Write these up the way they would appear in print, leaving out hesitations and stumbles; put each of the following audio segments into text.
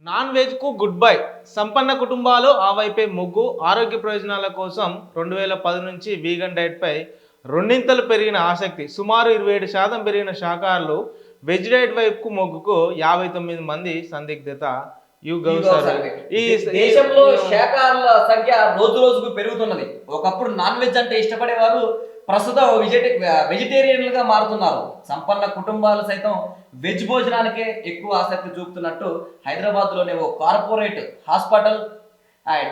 Non వెజ్కు good bye. సంపన్న కుటుంబాలు ఆ వైపే మొగ్గు. ఆరోగ్య ప్రయోజనాల కోసం 2010 నుంచి వీగన్ డైట్పై రెండింతలు పెరిగిన ఆసక్తి. సుమారు 27% పెరిగిన శాకాహారులు వెజ్ డైట్ వైపుకు మొగ్గుకు 59 మంది సందిగ్ధత. ఈ దేశంలో శాకాహారుల సంఖ్య రోజు రోజుకు పెరుగుతున్నది. ఒకప్పుడు నాన్ వెజ్ అంటే ఇష్టపడేవారు ప్రస్తుతం వెజిటేరియన్లుగా మారుతున్నారు. సంపన్న కుటుంబాలు సైతం వెజ్ భోజనానికే ఎక్కువ ఆసక్తి చూపుతున్నట్టు హైదరాబాద్లోని ఓ కార్పొరేట్ హాస్పిటల్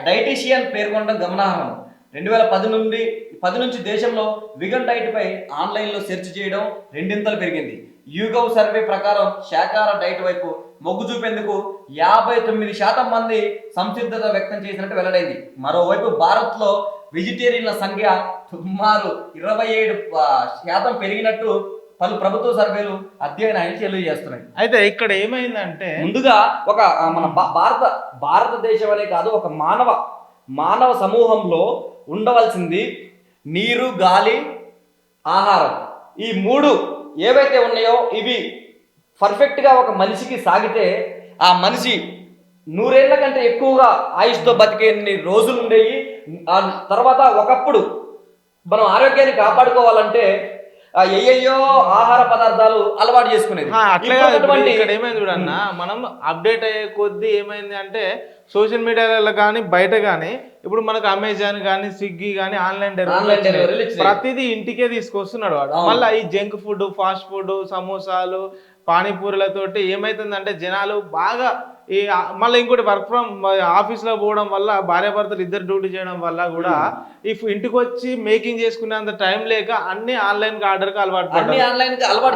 డైటీషియన్ పేర్కొనడం గమనార్హం. 2010 నుంచి దేశంలో విగన్ డైట్ పై ఆన్లైన్లో సెర్చ్ చేయడం రెండింతలు పెరిగింది. యూగవ్ సర్వే ప్రకారం శాకాహార డైట్ వైపు మొగ్గు చూపేందుకు 59% మంది సంసిద్ధత వ్యక్తం చేసినట్టు వెల్లడైంది. మరోవైపు భారత్లో వెజిటేరియన్ల సంఖ్య సుమారు 27% పెరిగినట్టు పలు ప్రభుత్వ సర్వేలు అధ్యయనాలు తెలియజేస్తున్నాయి. అయితే ఇక్కడ ఏమైందంటే ముందుగా ఒక మన భారతదేశం అనే కాదు, ఒక మానవ సమూహంలో ఉండవలసింది నీరు, గాలి, ఆహారం. ఈ మూడు ఏవైతే ఉన్నాయో ఇవి పర్ఫెక్ట్గా ఒక మనిషికి సాగితే ఆ మనిషి 100 ఏళ్ల కంటే ఎక్కువగా ఆయుష్తో బతికేన్ని రోజులు ఉండేవి. ఆ తర్వాత ఒకప్పుడు మనం ఆరోగ్యాన్ని కాపాడుకోవాలంటే ఏయో ఆహార పదార్థాలు అలవాటు చేసుకునేది. అట్లే ఇక్కడ ఏమైంది చూడన్న, మనం అప్డేట్ అయ్యే కొద్దీ ఏమైంది అంటే సోషల్ మీడియాలో కానీ బయట కానీ ఇప్పుడు మనకు అమెజాన్ కానీ స్విగ్గీ కానీ ఆన్లైన్ డెలివరీ ప్రతిదీ ఇంటికే తీసుకొస్తున్నాడు వాడు. మళ్ళీ ఈ జంక్ ఫుడ్, ఫాస్ట్ ఫుడ్, సమోసాలు, పానీపూరిలతోటి ఏమైతుందంటే జనాలు బాగా ఈ మళ్ళీ ఇంకోటి వర్క్ ఫ్రమ్ ఆఫీస్లో పోవడం వల్ల భార్యాభర్తలు ఇద్దరు డ్యూటీ చేయడం వల్ల కూడా ఇంటికి వచ్చి మేకింగ్ చేసుకునేంత టైం లేక అన్ని ఆన్లైన్ ఆర్డర్కి అలవాటు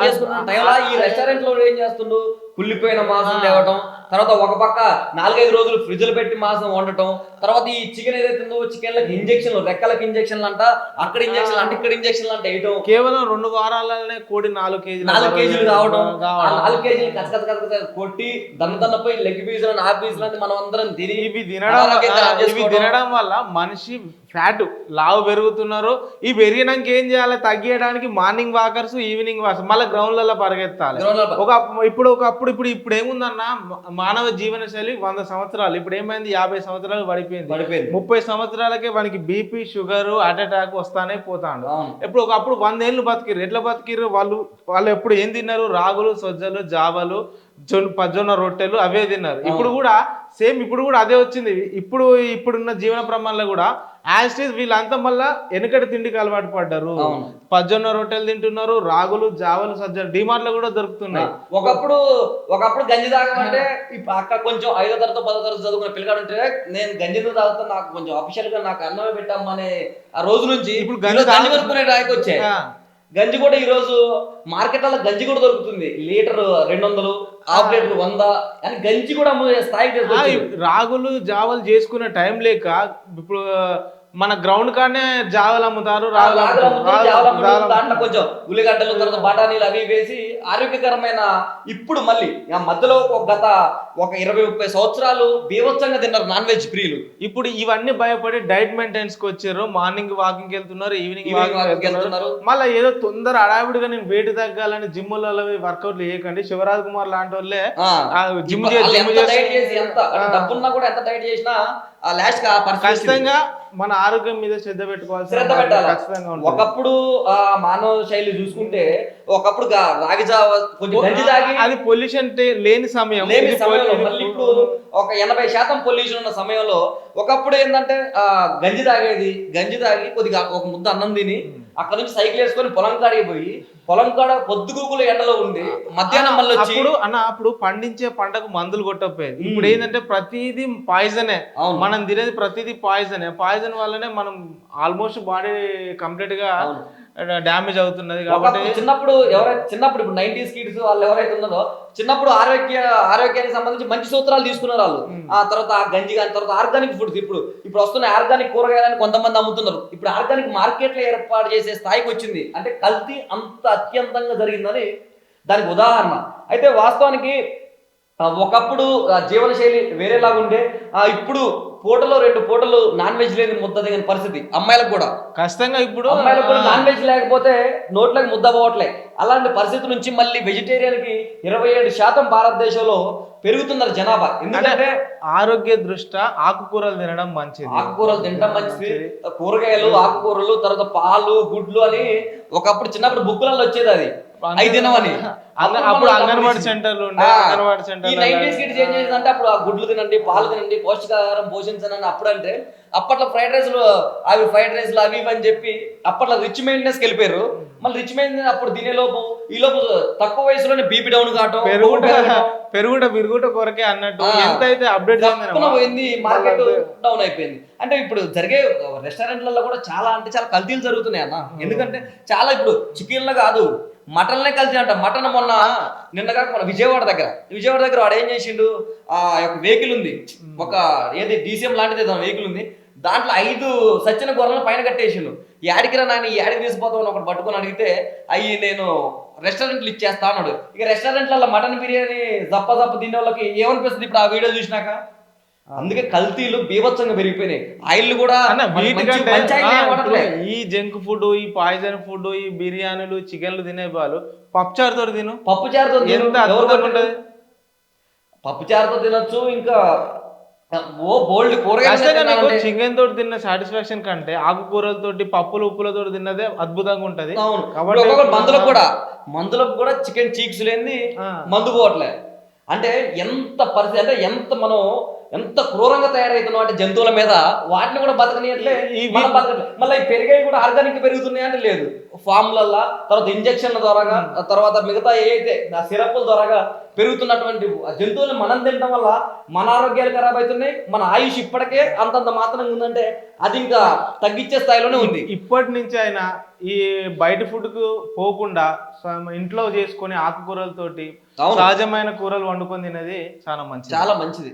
చేసుకున్న టైంలో ఈ రెస్టారెంట్ లో ఏం చేస్తుండు, కుళ్ళిపోయిన మాంసం తేవటం, తర్వాత ఒక పక్క 4-5 రోజులు ఫ్రిడ్జ్ లో పెట్టి మాంసం వండటం, తర్వాత ఈ చికెన్ ఏదైతుందో చికెన్లకు ఇంజక్షన్లు, రెక్కలకు ఇంజక్షన్లు అంట, అక్కడ ఇంజక్షన్లు అంటే ఇక్కడ ఇంజక్షన్లు అంటే వేయటం. కేవలం 2 వారాలనే కోడి 4 కేజీలు కావడం. 4 కేజీలు కచ్చ కొట్టి దన్నపోయి లెగ్ పీసులు, నా పీసులు మనం అందరం తిని ఇవి తినడం వల్ల మనిషి ఫ్యాట్ లావు పెరుగుతున్నారు. ఈ పెరిగినాక ఏం చేయాలి, తగ్గియడానికి మార్నింగ్ వాకర్స్, ఈవినింగ్ వాకర్స్, మళ్ళీ గ్రౌండ్లలో పరిగెత్తాలి. ఇప్పుడు ఏముందన్న, మానవ జీవన శైలి 100 సంవత్సరాలు, ఇప్పుడు ఏమైంది 50 సంవత్సరాలు పడిపోయింది. 30 సంవత్సరాలకే మనకి బీపీ, షుగర్, హార్ట్ అటాక్ వస్తానే పోతాడు. ఇప్పుడు ఒకప్పుడు 100 ఏళ్ళు బతికిర్రు. ఎట్లా బతికిర్రు వాళ్ళు ఎప్పుడు ఏం తిన్నారు, రాగులు, సజ్జలు, జావలు, పజ్జొన్న రొట్టెలు అవే తిన్నారు. ఇప్పుడు కూడా సేమ్ ఇప్పుడు కూడా అదే వచ్చింది. ఇప్పుడున్న జీవన ప్రమాణాలు కూడా యాస్టీస్ వీళ్ళంతా మళ్ళా వెనకటి తిండికి అలవాటు పడ్డారు. పజ్జొన్న రొట్టెలు తింటున్నారు, రాగులు, జావలు, సజ్జలు డిమార్ట్ లో కూడా దొరుకుతున్నాయి. ఒకప్పుడు గంజి తాగమంటే అక్కడ కొంచెం 5వ తరగతి 10వ తరగతి చదువుకున్న పిల్లగాడు ఉంటే నేను గంజి తాగుతా, నాకు కొంచెం అఫీషియల్ గా నాకు అన్నమే పెట్టామనే ఆ రోజు నుంచి ఇప్పుడు గంజి కొనుక్కునే రాయికి వచ్చాయి. గంజి కూడా ఈ రోజు మార్కెట్లలో గంజి కూడా దొరుకుతుంది. లీటర్ 200, హాఫ్ లీటర్ 100 అని గంజి కూడా స్థాయికి. రాగులు, జావలు చేసుకునే టైం లేక ఇప్పుడు మన గ్రౌండ్ కానే జావలు అమ్ముతారు, దాంట్లో కొంచెం ఉల్లిగడ్డలు, తర్వాత బఠానీలు అవి వేసి ఆరోగ్యకరమైన. ఇప్పుడు మళ్ళీ మధ్యలో గత 20-30 సంవత్సరాలు బీభత్సంగా తిన్నారు నాన్ వెజ్ ప్రియులు. ఇప్పుడు ఇవన్నీ భయపడి డైట్ మెయింటెన్స్ కి వచ్చారు. మార్నింగ్ వాకింగ్ వెళ్తున్నారు, ఈవినింగ్ వాకింగ్ వెళ్తున్నారు. మళ్ళీ ఏదో తొందర అడావిడిగా నేను వెయిట్ తగ్గాలని జిమ్లలో వర్కౌట్లు చేయకండి. శివరాజ్ కుమార్ లాంటి వాళ్ళే జిమ్ చేసి ఎంత డబ్బున్నా కూడా ఎంత డైట్ చేసినా ఖచ్చితంగా మన ఆరోగ్యం మీద శ్రద్ధ పెట్టాలి. ఒకప్పుడు మానవ శైలి చూసుకుంటే ఒకప్పుడు రాగి జావ కొంచెం గంజి తాగి అది పొల్యూషన్ లేని సమయం. మళ్ళీ ఇప్పుడు ఒక 80% పొల్యూషన్ ఉన్న సమయంలో ఒకప్పుడు ఏంటంటే గంజి తాగి కొద్దిగా ఒక ముద్ద అన్నం తిని అక్కడ నుంచి సైకిల్ వేసుకొని పొలం కాడికి పోయి పొలం కాడ పొద్దుగూకులు ఎండలో ఉండి మధ్యాహ్నం మళ్ళీ వచ్చి అప్పుడు పండించే పంటకు మందులు కొట్టకపోయేది. ఇప్పుడు ఏంటంటే ప్రతిదీ పాయిజనే, మనం తినేది ప్రతిదీ పాయిజనే. పాయిజన్ వల్లనే మనం ఆల్మోస్ట్ బాడీ కంప్లీట్ గా డ్యామేజ్ అవుతున్నది. కాబట్టి చిన్నప్పుడు ఇప్పుడు 90s కిడ్స్ వాళ్ళు ఎవరైతే ఉన్నారో చిన్నప్పుడు ఆరోగ్యానికి సంబంధించి మంచి సూత్రాలు తీసుకున్నారు వాళ్ళు. ఆ తర్వాత గంజి కానీ తర్వాత ఆర్గానిక్ ఫుడ్స్ ఇప్పుడు వస్తున్న ఆర్గానిక్ కూరగాయలని కొంతమంది అమ్ముతున్నారు. ఇప్పుడు ఆర్గానిక్ మార్కెట్లో ఏర్పాటు చేసే స్థాయికి వచ్చింది. అంటే కల్తీ అంత అత్యంతంగా జరిగిందని దానికి ఉదాహరణ. అయితే వాస్తవానికి ఒకప్పుడు జీవనశైలి వేరేలాగా ఉండే, ఇప్పుడు పూటలో 2 పూటలు నాన్ వెజ్ లేని ముద్ద దిగని పరిస్థితి అమ్మాయిలకు కూడా. ఖచ్చితంగా ఇప్పుడు అమ్మాయిలకు కూడా నాన్ వెజ్ లేకపోతే నోట్లోకి ముద్ద పోవట్లే. అలాంటి పరిస్థితి నుంచి మళ్ళీ వెజిటేరియన్ కి 27% భారతదేశంలో పెరుగుతున్నారు జనాభా. ఎందుకంటే ఆరోగ్య దృష్ట్యా ఆకుకూరలు తినడం మంచిది, ఆకుకూరలు తినడం మంచిది, కూరగాయలు ఆకుకూరలు, తర్వాత పాలు గుడ్లు అని ఒకప్పుడు చిన్నప్పుడు బుక్కులలో వచ్చేది అది అవి తినమని. అప్పుడు అంగన్వాడీ సెంటర్లు ఉండే, అంగన్వాడీ ఈ 90s కిడ్స్ ఏం చేసిందంటే అప్పుడు ఆ గుడ్లు తినండి, పాలు తినండి, పౌష్టికాహారం పోషించనని అప్పుడు అంటే అప్పట్లో ఫ్రైడ్ రైస్లు అవి అని చెప్పి అప్పట్లో రిచ్ మెయింటెనెన్స్ వెళ్ళిపోయారు. మళ్ళీ రిచ్ మెయింటెనెన్స్ అప్పుడు తినేలోపు ఈలోపు తక్కువ వయసులోనే బీపీ డౌన్ కావటం, పెరుగుట కొరకే అన్నట్టు ఎంత అయితే అప్డేట్ పోయింది, మార్కెట్ డౌన్ అయిపోయింది. అంటే ఇప్పుడు జరిగే రెస్టారెంట్లలో కూడా చాలా అంటే చాలా కల్తీలు జరుగుతున్నాయి అన్న. ఎందుకంటే చాలా ఇప్పుడు చికెన్లో కాదు మటన్లే కల్తీ అంట. మటన్ మొన్న నిన్నగా మన విజయవాడ దగ్గర వాడు ఏం చేసిండు, ఆ యొక్క వెహికల్ ఉంది, ఒక ఏది డీసీఎం లాంటిది వెహికల్ ఉంది, దాంట్లో 5 సచ్చిన గొర్రెలను పైన కట్టేసిండు. యాడికిరా నాయన యాడికి తీసిపోతామని ఒకటి పట్టుకొని అడిగితే అయ్యి నేను రెస్టారెంట్లు ఇచ్చేస్తా అన్నాడు. ఇక రెస్టారెంట్లలో మటన్ బిర్యానీ జప్ప తినే వాళ్ళకి ఏమనిపిస్తుంది ఇప్పుడు ఆ వీడియో చూసినాక? అందుకే కల్తీలు బీభత్సంగా పెరిగిపోయినాయి. ఆయిల్ కూడా ఈ జంక్ ఫుడ్, ఈ పాయిజన్ ఫుడ్, ఈ బిర్యానీలు చికెన్లు తినే వాళ్ళు పప్పుచారుతో తిను, ఎంత అద్భుతంగా ఉంటది. పప్పుచారుతో తినొచ్చు. ఇంకా బోల్డ్ కూరగాయలు చికెన్ తోటి తిన్న సాటిస్ఫాక్షన్ కంటే ఆకుకూరలతోటి పప్పులు ఉప్పులతో తిన్నదే అద్భుతంగా ఉంటది. మందులకు కూడా చికెన్ చీక్స్ లేని మందు పోవట్లే. అంటే ఎంత పరిస్థితి అంటే ఎంత క్రూరంగా తయారవుతున్నాం అంటే జంతువుల మీద, వాటిని కూడా బతకనియట్లే. మళ్ళీ ఈ పెరిగాయి కూడా ఆర్గానిక్ పెరుగుతున్నాయి అంటే లేదు, ఫామ్లల్లా, తర్వాత ఇంజక్షన్ల ద్వారాగా, తర్వాత మిగతా ఏదైతే సిరప్ల ద్వారాగా పెరుగుతున్నటువంటి జంతువులను మనం తినడం వల్ల మన ఆరోగ్యాలు ఖరాబ్ అవుతున్నాయి. మన ఆయుష్ ఇప్పటికే అంతంత మాత్రంగా ఉందంటే అది ఇంకా తగ్గించే స్థాయిలోనే ఉంది. ఇప్పటి నుంచి అయినా ఈ బయట ఫుడ్ కు పోకుండా ఇంట్లో చేసుకుని ఆకుకూరలతోటి సహజమైన కూరలు వండుకొని తినేది చాలా మంచిది.